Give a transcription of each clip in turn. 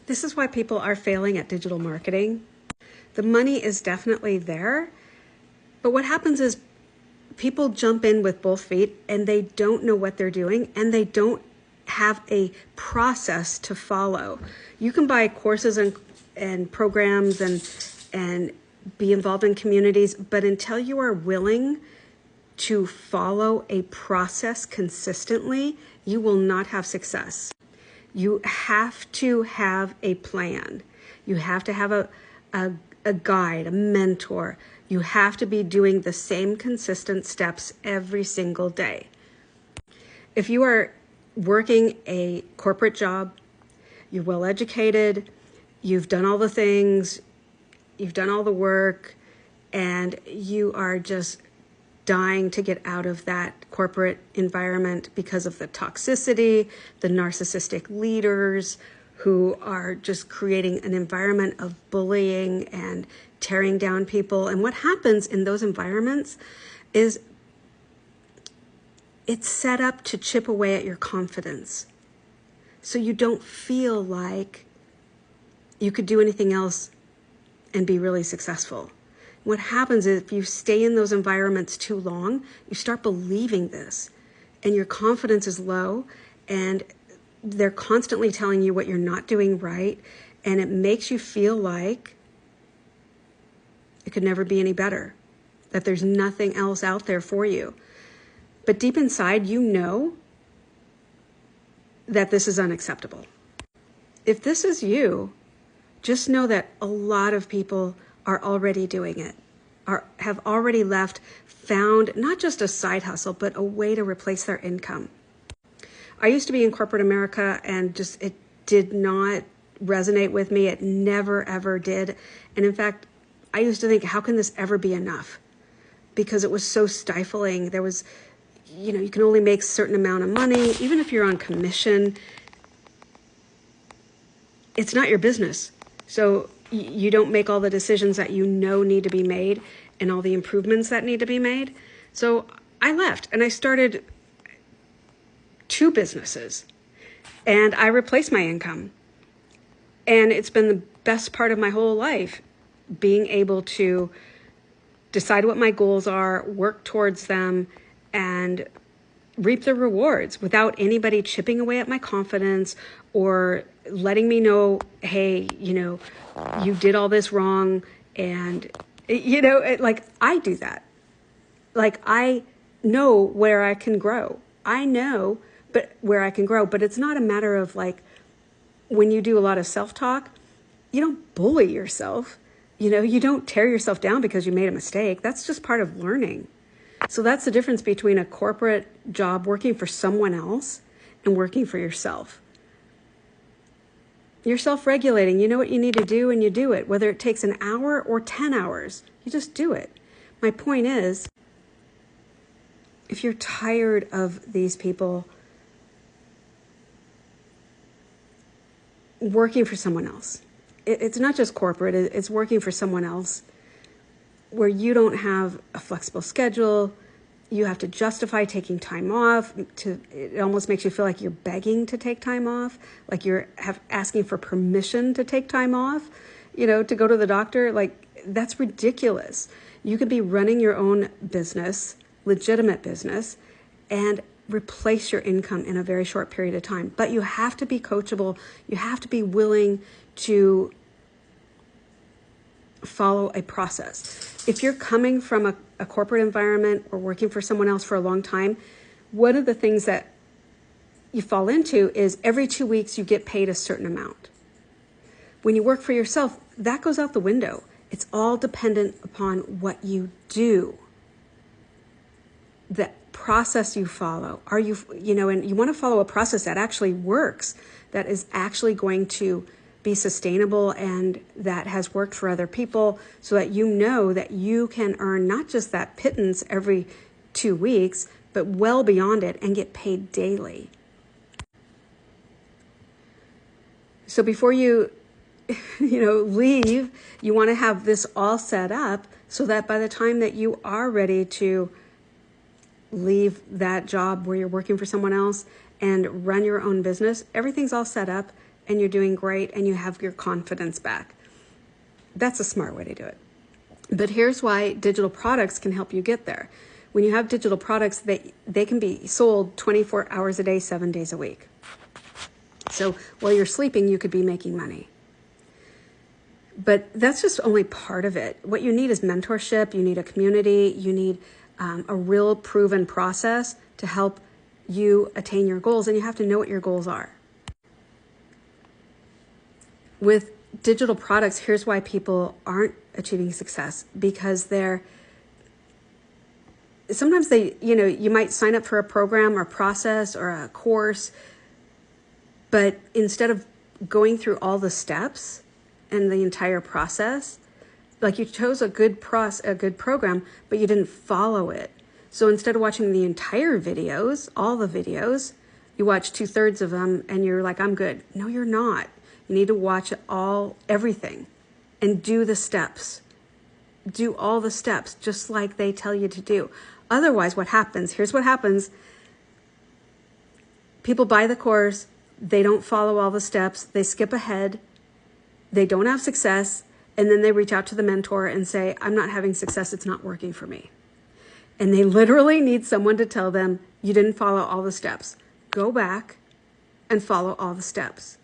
This is why people are failing at digital marketing. The money is definitely there, but what happens is people jump in with both feet and they don't know what they're doing and they don't have a process to follow. You can buy courses and programs and be involved in communities, but until you are willing to follow a process consistently, you will not have success. You have to have a plan. You have to have a guide, a mentor. You have to be doing the same consistent steps every single day. If you are working a corporate job, you're well educated, you've done all the things, you've done all the work, and you are just dying to get out of that corporate environment because of the toxicity, the narcissistic leaders who are just creating an environment of bullying and tearing down people. And what happens in those environments is it's set up to chip away at your confidence. So you don't feel like you could do anything else and be really successful. What happens is if you stay in those environments too long, you start believing this and your confidence is low and they're constantly telling you what you're not doing right. And it makes you feel like it could never be any better, that there's nothing else out there for you. But deep inside, you know that this is unacceptable. If this is you, just know that a lot of people are already doing it, have already found not just a side hustle, but a way to replace their income. I used to be in corporate America and it did not resonate with me. It never, ever did. And in fact, I used to think, how can this ever be enough? Because it was so stifling. There was, you can only make a certain amount of money. Even if you're on commission, it's not your business. So you don't make all the decisions that need to be made and all the improvements that need to be made. So I left and I started 2 businesses and I replaced my income. And it's been the best part of my whole life, being able to decide what my goals are, work towards them, and reap the rewards without anybody chipping away at my confidence or letting me know, hey, you did all this wrong. And, I do that. Like, I know where I can grow. I know where I can grow, but it's not a matter of when you do a lot of self-talk, you don't bully yourself. You don't tear yourself down because you made a mistake. That's just part of learning. So that's the difference between a corporate job working for someone else and working for yourself. You're self-regulating. You know what you need to do and you do it. Whether it takes an hour or 10 hours, you just do it. My point is, if you're tired of these people working for someone else, it's not just corporate, it's working for someone else where you don't have a flexible schedule, you have to justify taking time off. It almost makes you feel like you're begging to take time off, like you're asking for permission to take time off, to go to the doctor. That's ridiculous. You could be running your own business, legitimate business, and replace your income in a very short period of time. But you have to be coachable. You have to be willing to follow a process. If you're coming from a corporate environment or working for someone else for a long time, one of the things that you fall into is every 2 weeks you get paid a certain amount. When you work for yourself, that goes out the window. It's all dependent upon what you do, the process you follow. And you want to follow a process that actually works, that is actually going to be sustainable and that has worked for other people, so that that you can earn not just that pittance every 2 weeks, but well beyond it and get paid daily. So before you leave, you want to have this all set up so that by the time that you are ready to leave that job where you're working for someone else and run your own business, everything's all set up and you're doing great and you have your confidence back. That's a smart way to do it. But here's why digital products can help you get there. When you have digital products, they can be sold 24 hours a day, 7 days a week. So while you're sleeping, you could be making money. But that's just only part of it. What you need is mentorship. You need a community. You need a real proven process to help you attain your goals. And you have to know what your goals are. With digital products, here's why people aren't achieving success. Because sometimes you might sign up for a program or process or a course, but instead of going through all the steps and the entire process, like you chose a good program, but you didn't follow it. So instead of watching the entire videos, all the videos, you watch 2/3 of them and you're like, I'm good. No, you're not. You need to watch everything and do the steps. Do all the steps just like they tell you to do. Otherwise, what happens? Here's what happens. People buy the course. They don't follow all the steps. They skip ahead. They don't have success. And then they reach out to the mentor and say, I'm not having success. It's not working for me. And they literally need someone to tell them, you didn't follow all the steps. Go back and follow all the steps.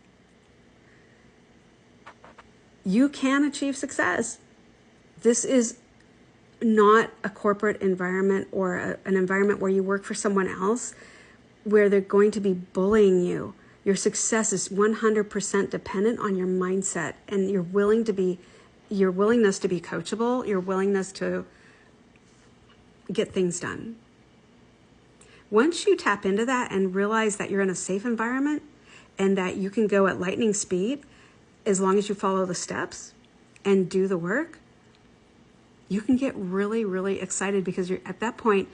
You can achieve success. This is not a corporate environment or an environment where you work for someone else where they're going to be bullying you. Your success is 100% dependent on your mindset and your willingness to be coachable, your willingness to get things done. Once you tap into that and realize that you're in a safe environment and that you can go at lightning speed as long as you follow the steps and do the work, you can get really, really excited because you're at that point,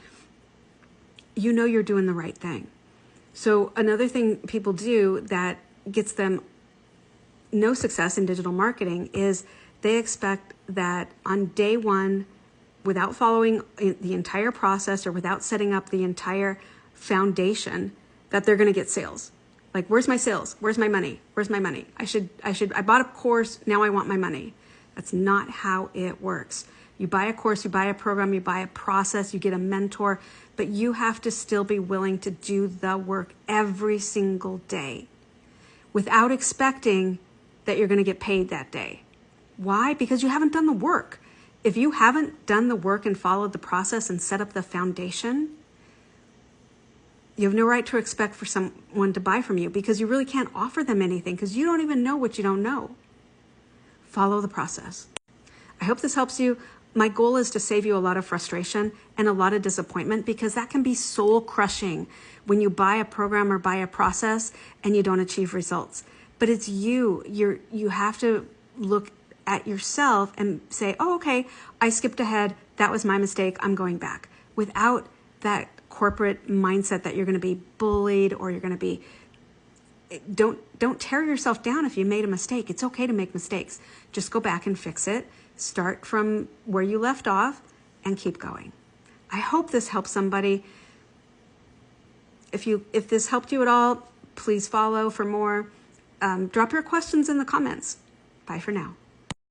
you know you're doing the right thing. So another thing people do that gets them no success in digital marketing is they expect that on day one, without following the entire process or without setting up the entire foundation, that they're going to get sales. Like, where's my sales? Where's my money? Where's my money? I bought a course. Now I want my money. That's not how it works. You buy a course, you buy a program, you buy a process, you get a mentor, but you have to still be willing to do the work every single day without expecting that you're going to get paid that day. Why? Because you haven't done the work. If you haven't done the work and followed the process and set up the foundation, you have no right to expect for someone to buy from you because you really can't offer them anything because you don't even know what you don't know. Follow the process. I hope this helps you. My goal is to save you a lot of frustration and a lot of disappointment because that can be soul crushing when you buy a program or buy a process and you don't achieve results. But it's you have to look at yourself and say, oh, okay, I skipped ahead. That was my mistake. I'm going back. Without that corporate mindset that you're going to be bullied or you're going to be, don't tear yourself down if you made a mistake. It's okay to make mistakes. Just go back and fix it. Start from where you left off and keep going. I hope this helps somebody. If this helped you at all, please follow for more. Drop your questions in the comments. Bye for now.